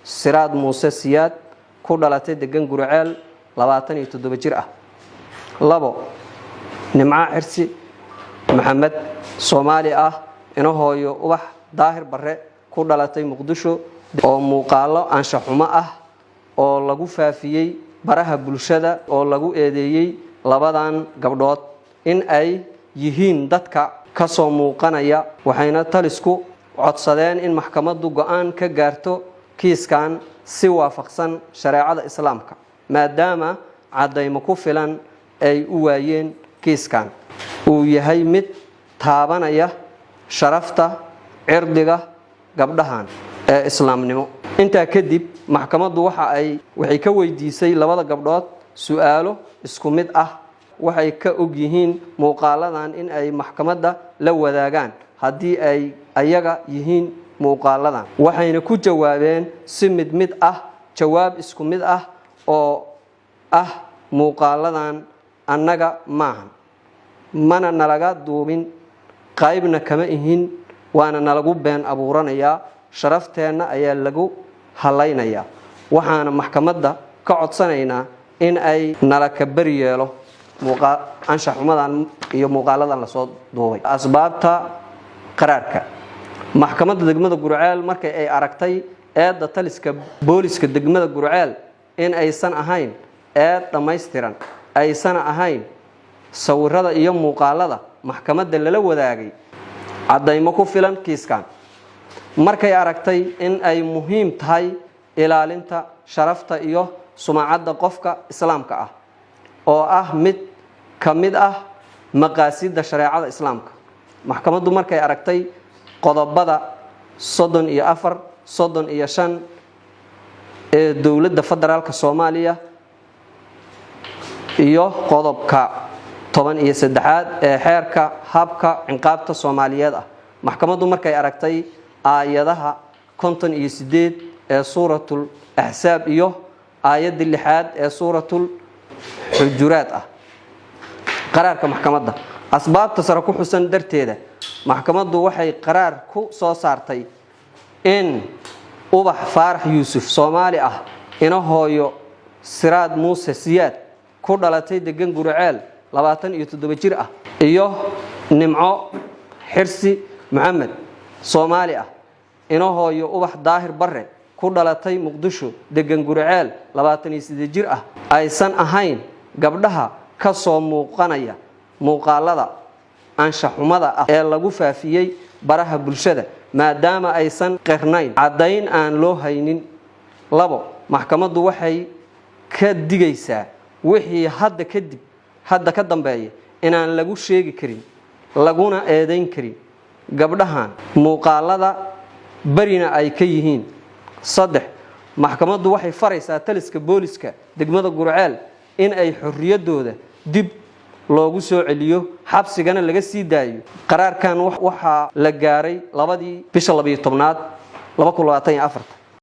siraad muuse siyaad ku dhalatay degan Gurceel 27 jir ah. 2 nimca xirsi maxamed Soomaali ah ina hooyo ubax daahir bare ku dhalatay Muqdisho oo muuqaalo anshax xumo ah oo lagu faafiyay baraha bulshada oo lagu eedeeyay labadan gabdhood in ay yihiin dadka ka soo muuqanaya waxayna talisku codsadeen in maxkamaddu go'aan ka gaarto kiiskan si waafaqsan shariicada islaamka maadaama cadaymo ku filan ay u waayeen kiiskan uu yahay mid taabanaya sharafta cirdiga gabdhahan ee islaamnimo. inta kadib maxkamaddu waxay ka weydiisay labada gabdhood su'aalo isku mid ah waxay ka og yihiin muuqaaladan in ay maxkamadda la wadaagaan haddii ay ayaga yihiin muuqaaladan waxayna ku jawaabeen si mid ah jawaab isku mid ah oo ah muuqaaladan annaga maahan mana nalaga duubin qaybna kama ihin waana nalagu been abuuranayaa sharafteena ayaa lagu halaynayaa waxaana maxkamadda ka codsanaynaa in ay nala ka bari yeelo anshax xumadan iyo muuqaaladan la soo duubay. asbaabta qaraarka maxkamadda degmada Gurceel markay ay aragtay eedda taliska booliska degmada Gurceel in aysan ahayn eed dhammaystiran aysan ahayn sawirada iyo muuqaalada maxkamadda lala wadaagay cadaymo ku filan kiiskan markay aragtay in ay muhiim tahay ilaalinta sharafta iyo sumcadda qofka islaamka ah oo ah mid kamid ah maqaasida shariicada islaamka maxkamaddu markay aragtay qodobada 34 35 ee dawladda federaalka Soomaaliya iyo qodobka 13 ee xeerka habka ciqaabta Soomaaliyeed ah maxkamaddu markay aragtay aayadaha 58 ee suuratul ahsaab iyo aayadda 6 ee suuratul xujuraat ah qaraarka maxkamadda asbaabta sare ku xusan darteeda maxkamaddu waxay qaraar ku soo saartay in ubax faarax yuusuf Soomaali ah ina hooyo siraad muuse siyaad ku dhalatay degan Gurceel 27 jir ah iyo nimco xirsi maxamed Soomaali ah ina hooyo ubax daahir bare ku dhalatay Muqdisho degan Gurceel 28 jir ah aysan ahayn gabdhaha ka soo muuqanaya muuqaalada anshax xumada ah ee lagu faafiyay baraha bulshada maadaama aysan qirnayn cadayn aan loo haynin. 2 maxkamaddu waxay ka digaysaa wixii hadda ka dambeeya inaan lagu sheegi karin laguna eedayn karin gabdhahan muuqaalada barina ay ka yihiin. 3 maxkamaddu waxay faraysaa taliska booliska degmada Gurceel in ay xorriyadooda dib loogu soo celiyo xabsigana laga sii daayo. qaraarkan waxa la gaaray 2 bisha 12 2024